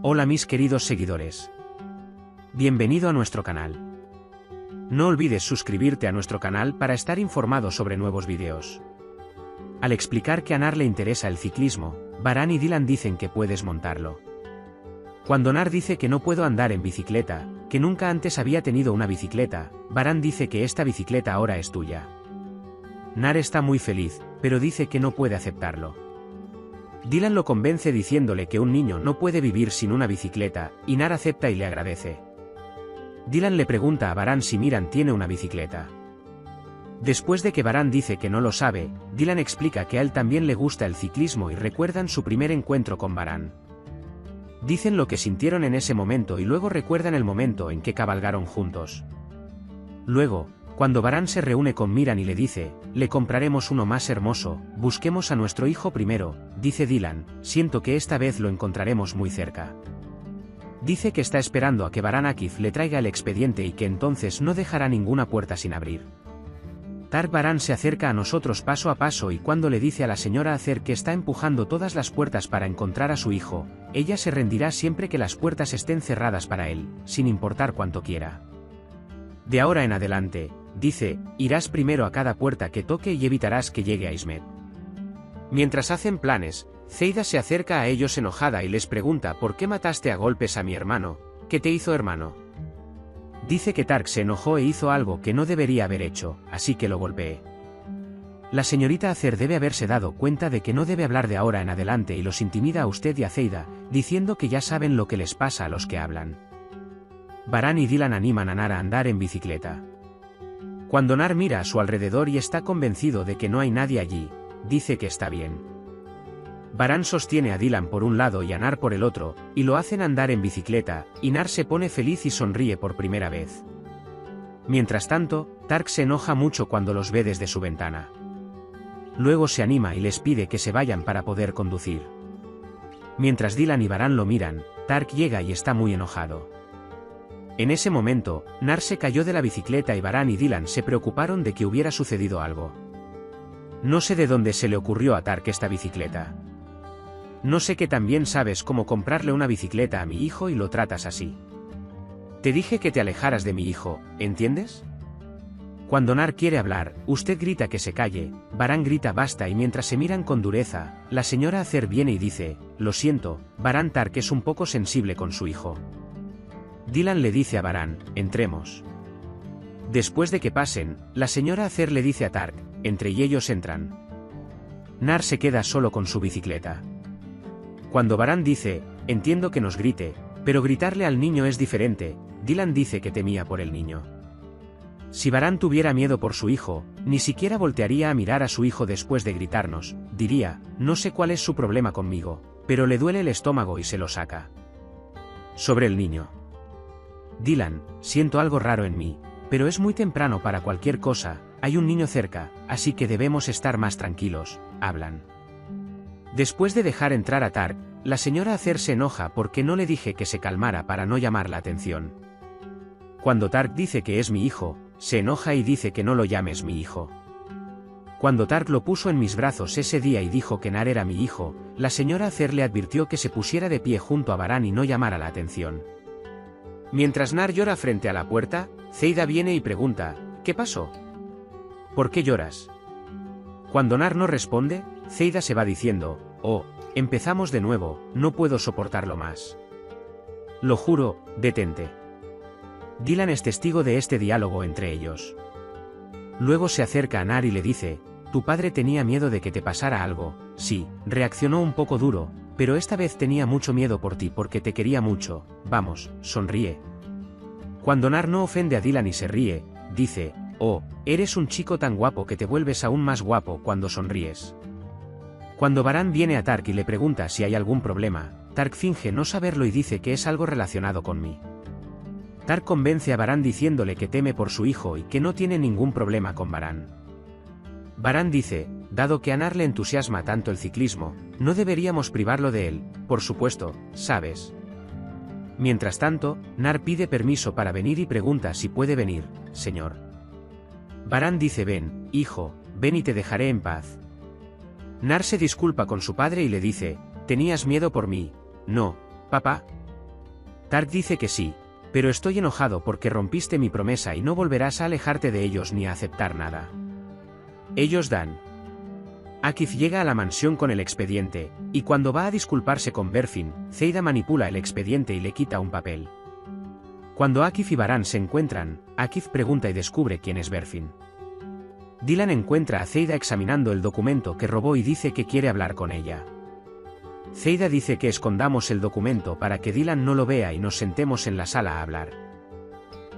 Hola mis queridos seguidores. Bienvenido a nuestro canal. No olvides suscribirte a nuestro canal para estar informado sobre nuevos videos. Al explicar que a Nar le interesa el ciclismo, Varane y Dylan dicen que puedes montarlo. Cuando Nar dice que no puedo andar en bicicleta, que nunca antes había tenido una bicicleta, Varane dice que esta bicicleta ahora es tuya. Nar está muy feliz, pero dice que no puede aceptarlo. Dylan lo convence diciéndole que un niño no puede vivir sin una bicicleta, y Nar acepta y le agradece. Dylan le pregunta a Varane si Miran tiene una bicicleta. Después de que Varane dice que no lo sabe, Dylan explica que a él también le gusta el ciclismo y recuerdan su primer encuentro con Varane. Dicen lo que sintieron en ese momento y luego recuerdan el momento en que cabalgaron juntos. Luego, cuando Varane se reúne con Miran y le dice, le compraremos uno más hermoso, busquemos a nuestro hijo primero, dice Dylan, siento que esta vez lo encontraremos muy cerca. Dice que está esperando a que Varane Akif le traiga el expediente y que entonces no dejará ninguna puerta sin abrir. Tark Varane se acerca a nosotros paso a paso y cuando le dice a la señora Acer que está empujando todas las puertas para encontrar a su hijo, ella se rendirá siempre que las puertas estén cerradas para él, sin importar cuánto quiera. De ahora en adelante, dice, irás primero a cada puerta que toque y evitarás que llegue a Ismet. Mientras hacen planes, Zeida se acerca a ellos enojada y les pregunta por qué mataste a golpes a mi hermano, ¿qué te hizo hermano? Dice que Tark se enojó e hizo algo que no debería haber hecho, así que lo golpeé. La señorita Acer debe haberse dado cuenta de que no debe hablar de ahora en adelante y los intimida a usted y a Zeida, diciendo que ya saben lo que les pasa a los que hablan. Varane y Dylan animan a Nar a andar en bicicleta. Cuando Nar mira a su alrededor y está convencido de que no hay nadie allí, dice que está bien. Varane sostiene a Dylan por un lado y a Nar por el otro, y lo hacen andar en bicicleta, y Nar se pone feliz y sonríe por primera vez. Mientras tanto, Tark se enoja mucho cuando los ve desde su ventana. Luego se anima y les pide que se vayan para poder conducir. Mientras Dylan y Varane lo miran, Tark llega y está muy enojado. En ese momento, Nar se cayó de la bicicleta y Varane y Dylan se preocuparon de que hubiera sucedido algo. No sé de dónde se le ocurrió a Tark esta bicicleta. No sé que también sabes cómo comprarle una bicicleta a mi hijo y lo tratas así. Te dije que te alejaras de mi hijo, ¿entiendes? Cuando Nar quiere hablar, usted grita que se calle, Varane grita basta y mientras se miran con dureza, la señora Acer viene y dice, lo siento, Varane Tark es un poco sensible con su hijo. Dylan le dice a Varane, entremos. Después de que pasen, la señora Acer le dice a Tark, entre ellos entran. Nar se queda solo con su bicicleta. Cuando Varane dice, entiendo que nos grite, pero gritarle al niño es diferente, Dylan dice que temía por el niño. Si Varane tuviera miedo por su hijo, ni siquiera voltearía a mirar a su hijo después de gritarnos, diría, no sé cuál es su problema conmigo, pero le duele el estómago y se lo saca. Sobre el niño. Dylan, siento algo raro en mí, pero es muy temprano para cualquier cosa, hay un niño cerca, así que debemos estar más tranquilos, hablan. Después de dejar entrar a Tark, la señora Acer se enoja porque no le dije que se calmara para no llamar la atención. Cuando Tark dice que es mi hijo, se enoja y dice que no lo llames mi hijo. Cuando Tark lo puso en mis brazos ese día y dijo que Nar era mi hijo, la señora Acer le advirtió que se pusiera de pie junto a Varane y no llamara la atención. Mientras Nar llora frente a la puerta, Zeida viene y pregunta, ¿qué pasó? ¿Por qué lloras? Cuando Nar no responde, Zeida se va diciendo, oh, empezamos de nuevo, no puedo soportarlo más. Lo juro, detente. Dylan es testigo de este diálogo entre ellos. Luego se acerca a Nar y le dice, tu padre tenía miedo de que te pasara algo, sí, reaccionó un poco duro, pero esta vez tenía mucho miedo por ti porque te quería mucho, vamos, sonríe. Cuando Nar no ofende a Dylan y se ríe, dice, oh, eres un chico tan guapo que te vuelves aún más guapo cuando sonríes. Cuando Varane viene a Tark y le pregunta si hay algún problema, Tark finge no saberlo y dice que es algo relacionado con mí. Tark convence a Varane diciéndole que teme por su hijo y que no tiene ningún problema con Varane. Varane dice, dado que a Nar le entusiasma tanto el ciclismo, no deberíamos privarlo de él, por supuesto, ¿sabes? Mientras tanto, Nar pide permiso para venir y pregunta si puede venir, señor. Varane dice ven, hijo, ven y te dejaré en paz. Nar se disculpa con su padre y le dice, ¿tenías miedo por mí? No, papá, Tark dice que sí, pero estoy enojado porque rompiste mi promesa y no volverás a alejarte de ellos ni a aceptar nada. Ellos dan. Akif llega a la mansión con el expediente, y cuando va a disculparse con Berfin, Zeida manipula el expediente y le quita un papel. Cuando Akif y Baran se encuentran, Akif pregunta y descubre quién es Berfin. Dylan encuentra a Zeida examinando el documento que robó y dice que quiere hablar con ella. Zeida dice que escondamos el documento para que Dylan no lo vea y nos sentemos en la sala a hablar.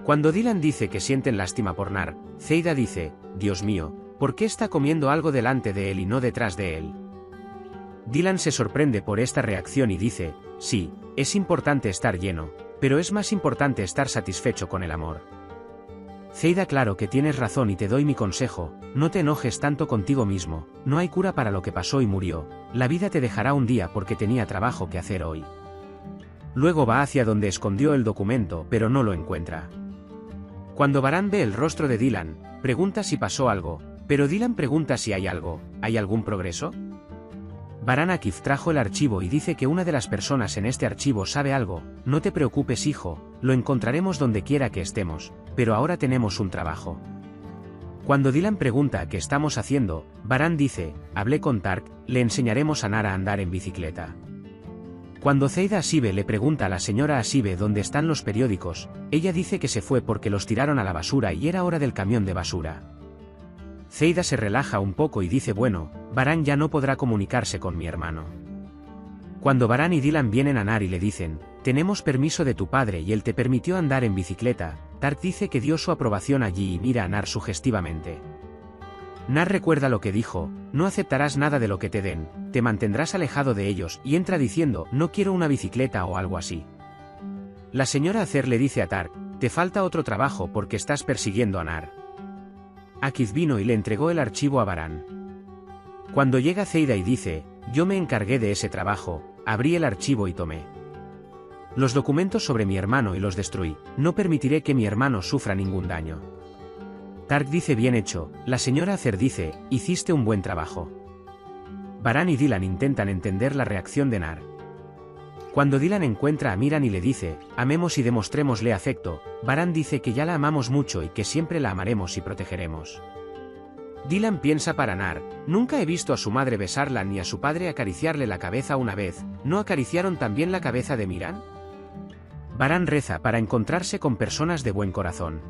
Cuando Dylan dice que sienten lástima por Nar, Zeida dice, Dios mío, ¿por qué está comiendo algo delante de él y no detrás de él? Dylan se sorprende por esta reacción y dice, sí, es importante estar lleno, pero es más importante estar satisfecho con el amor. Zeida, claro que tienes razón y te doy mi consejo, no te enojes tanto contigo mismo, no hay cura para lo que pasó y murió, la vida te dejará un día porque tenía trabajo que hacer hoy. Luego va hacia donde escondió el documento pero no lo encuentra. Cuando Baran ve el rostro de Dylan, pregunta si pasó algo, pero Dylan pregunta si hay algo, ¿hay algún progreso? Baran Akif trajo el archivo y dice que una de las personas en este archivo sabe algo, no te preocupes hijo, lo encontraremos donde quiera que estemos, pero ahora tenemos un trabajo. Cuando Dylan pregunta qué estamos haciendo, Baran dice, hablé con Tark, le enseñaremos a Nar a andar en bicicleta. Cuando Zeida Asibe le pregunta a la señora Asibe dónde están los periódicos, ella dice que se fue porque los tiraron a la basura y era hora del camión de basura. Zeida se relaja un poco y dice bueno, Baran ya no podrá comunicarse con mi hermano. Cuando Baran y Dylan vienen a Nar y le dicen, tenemos permiso de tu padre y él te permitió andar en bicicleta, Tark dice que dio su aprobación allí y mira a Nar sugestivamente. Nar recuerda lo que dijo, no aceptarás nada de lo que te den, te mantendrás alejado de ellos y entra diciendo, no quiero una bicicleta o algo así. La señora Acer le dice a Tark, te falta otro trabajo porque estás persiguiendo a Nar. Akif vino y le entregó el archivo a Baran. Cuando llega Zeida y dice, yo me encargué de ese trabajo, abrí el archivo y tomé los documentos sobre mi hermano y los destruí, no permitiré que mi hermano sufra ningún daño. Tark dice bien hecho, la señora Acer dice, hiciste un buen trabajo. Baran y Dylan intentan entender la reacción de Nar. Cuando Dylan encuentra a Miran y le dice, amemos y demostrémosle afecto, Baran dice que ya la amamos mucho y que siempre la amaremos y protegeremos. Dylan piensa para Nar, nunca he visto a su madre besarla ni a su padre acariciarle la cabeza una vez, ¿no acariciaron también la cabeza de Miran? Baran reza para encontrarse con personas de buen corazón.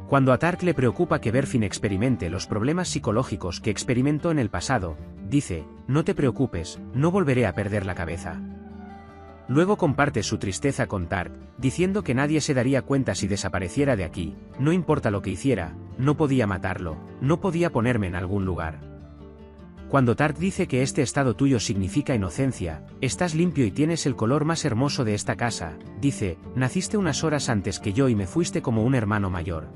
Cuando a Tark le preocupa que Berfin experimente los problemas psicológicos que experimentó en el pasado, dice, no te preocupes, no volveré a perder la cabeza. Luego comparte su tristeza con Tark, diciendo que nadie se daría cuenta si desapareciera de aquí, no importa lo que hiciera, no podía matarlo, no podía ponerme en algún lugar. Cuando Tark dice que este estado tuyo significa inocencia, estás limpio y tienes el color más hermoso de esta casa, dice, naciste unas horas antes que yo y me fuiste como un hermano mayor.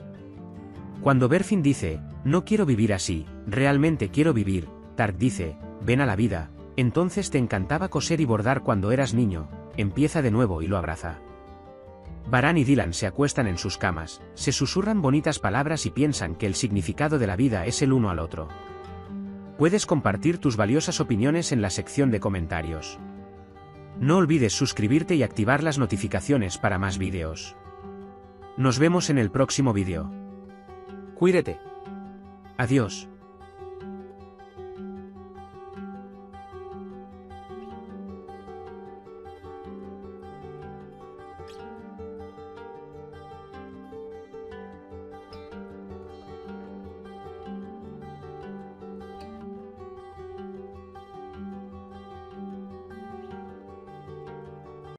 Cuando Berfin dice, no quiero vivir así, realmente quiero vivir, Tark dice, ven a la vida, entonces te encantaba coser y bordar cuando eras niño, empieza de nuevo y lo abraza. Baran y Dylan se acuestan en sus camas, se susurran bonitas palabras y piensan que el significado de la vida es el uno al otro. Puedes compartir tus valiosas opiniones en la sección de comentarios. No olvides suscribirte y activar las notificaciones para más vídeos. Nos vemos en el próximo vídeo. Cuídate. Adiós.